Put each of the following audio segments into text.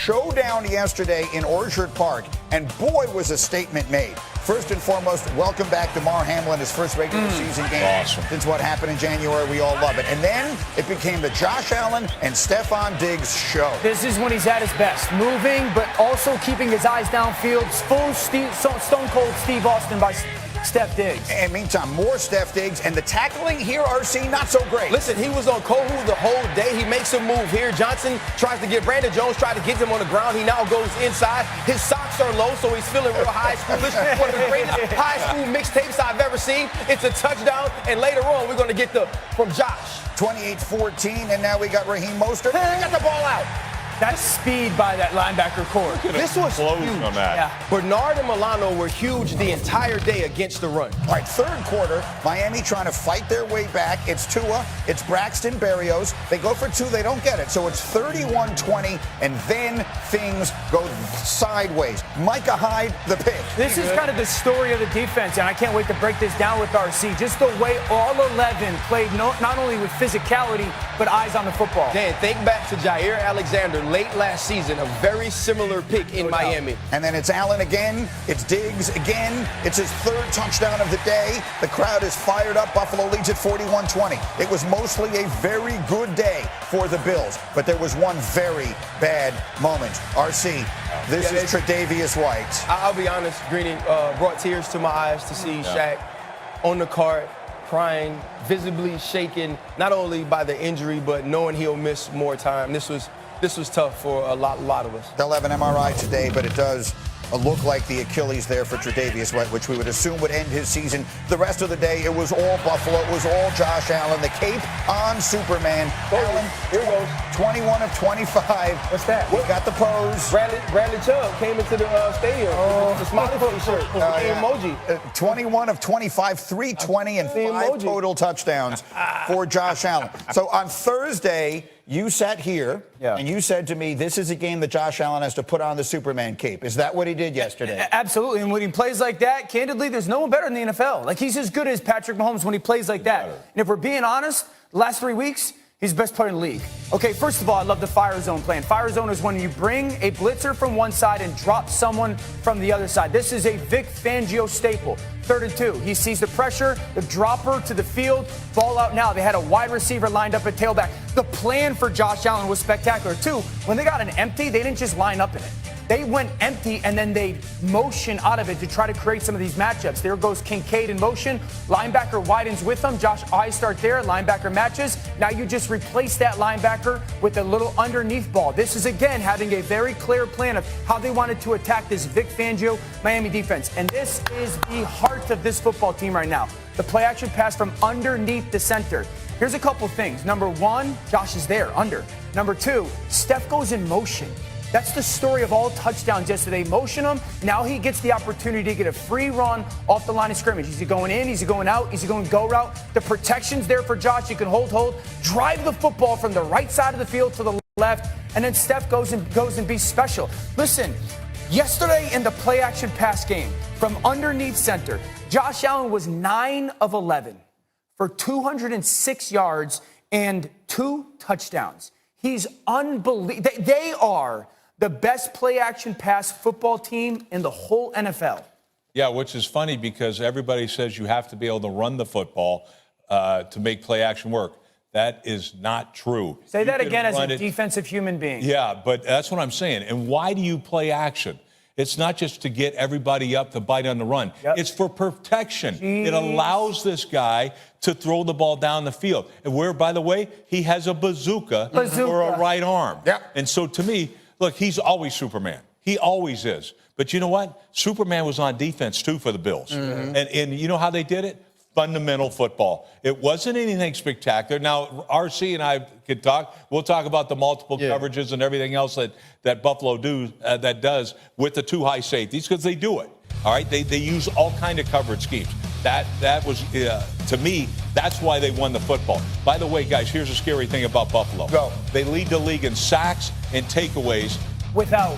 showdown yesterday in Orchard Park, and boy, was a statement made. First and foremost, welcome back to Mar Hamlin, his first regular season game. Awesome. Since what happened in January, we all love it. And then it became the Josh Allen and Stephon Diggs show. This is when he's at his best, moving, but also keeping his eyes downfield. Full Stone Cold Steve Austin by Steph Diggs. And meantime, more Steph Diggs, and the tackling here, RC, not so great. Listen, he was on Kohu the whole day. He makes a move here. Johnson tries to get Brandon Jones, tried to get him on the ground. He now goes inside. His socks are low, so he's feeling real high schoolish. One of the greatest high school mixtapes I've ever seen. It's a touchdown, and later on, we're going to get from Josh. 28-14, and now we got Raheem Mostert. He got the ball out. That's speed by that linebacker core. This was huge. On that. Yeah. Bernard and Milano were huge the entire day against the run. All right, third quarter, Miami trying to fight their way back. It's Tua, it's Braxton Berrios. They go for two, they don't get it. So it's 31-20, and then things go sideways. Micah Hyde, the pick. This is kind of the story of the defense, and I can't wait to break this down with RC. Just the way all 11 played, not only with physicality, but eyes on the football. Dan, think back to Jair Alexander late last season, a very similar pick in Miami. And then it's Allen again, it's Diggs again, it's his third touchdown of the day. The crowd is fired up. Buffalo leads at 41-20. It was mostly a very good day for the Bills, but there was one very bad moment. RC, this is Tre'Davious White. I'll be honest, Greeny, brought tears to my eyes to see Shaq on the cart, crying, visibly shaken, not only by the injury, but knowing he'll miss more time. This was tough for a lot of us. They'll have an MRI today, but it does look like the Achilles there for Tre'Davious White, which we would assume would end his season. The rest of the day, it was all Buffalo. It was all Josh Allen. The cape on Superman. Allen, here he goes. 21 of 25. What's that? We got the pose. Bradley Chubb came into the stadium. The smiley face shirt. The emoji. 21 of 25, 320, and 5 emoji. total touchdowns for Josh Allen. So on Thursday, you sat here and you said to me, this is a game that Josh Allen has to put on the Superman cape. Is that what he did yesterday? Absolutely. And when he plays like that, candidly, there's no one better in the NFL. Like, he's as good as Patrick Mahomes when he plays like that. And if we're being honest, the last 3 weeks, he's the best player in the league. Okay, first of all, I love the fire zone plan. Fire zone is when you bring a blitzer from one side and drop someone from the other side. This is a Vic Fangio staple. 3rd and 2. He sees the pressure, the dropper to the field, ball out now. They had a wide receiver lined up at tailback. The plan for Josh Allen was spectacular, too. When they got an empty, they didn't just line up in it. They went empty, and then they motion out of it to try to create some of these matchups. There goes Kincaid in motion. Linebacker widens with them. Josh eyes start there. Linebacker matches. Now you just replace that linebacker with a little underneath ball. This is, again, having a very clear plan of how they wanted to attack this Vic Fangio Miami defense. And this is the heart of this football team right now. The play-action pass from underneath the center. Here's a couple things. Number one, Josh is there, under. Number two, Steph goes in motion. That's the story of all touchdowns yesterday. Motion him. Now he gets the opportunity to get a free run off the line of scrimmage. Is he going in? Is he going out? Is he going go route? The protection's there for Josh. You can hold, drive the football from the right side of the field to the left, and then Steph goes and be special. Listen, yesterday in the play action pass game from underneath center, Josh Allen was 9 of 11 for 206 yards and 2 touchdowns. He's unbelievable. They are the best play-action pass football team in the whole NFL. Yeah, which is funny because everybody says you have to be able to run the football to make play-action work. That is not true. Say that again as a defensive human being. Yeah, but that's what I'm saying. And why do you play action? It's not just to get everybody up to bite on the run. Yep. It's for protection. Jeez. It allows this guy to throw the ball down the field. And where, by the way, he has a bazooka. For a right arm. Yep. And so to me, look, he's always Superman. He always is. But you know what? Superman was on defense, too, for the Bills. Mm-hmm. And you know how they did it? Fundamental football. It wasn't anything spectacular. Now, RC and I could talk. We'll talk about the multiple coverages and everything else that Buffalo does with the 2 high safeties, because they do it. All right, they use all kind of coverage schemes. That was to me. That's why they won the football. By the way, guys, here's a scary thing about Buffalo. Go. They lead the league in sacks and takeaways without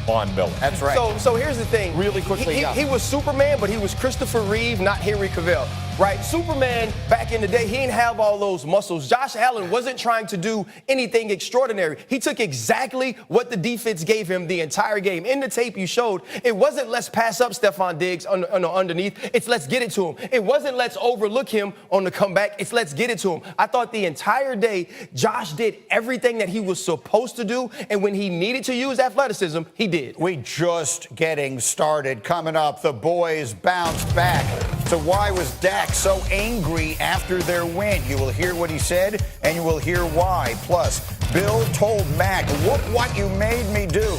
Von Miller. That's right. So here's the thing. Really quickly, he was Superman, but he was Christopher Reeve, not Henry Cavill. Right? Superman, back in the day, he didn't have all those muscles. Josh Allen wasn't trying to do anything extraordinary. He took exactly what the defense gave him the entire game. In the tape you showed, it wasn't let's pass up Stephon Diggs underneath. It's let's get it to him. It wasn't let's overlook him on the comeback. It's let's get it to him. I thought the entire day, Josh did everything that he was supposed to do, and when he needed to use athleticism, he did. We just getting started. Coming up, the boys bounce back. So why was Dak so angry after their win? You will hear what he said, and you will hear why. Plus, Bill told Mac, look what you made me do.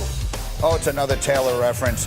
Oh, it's another Taylor reference.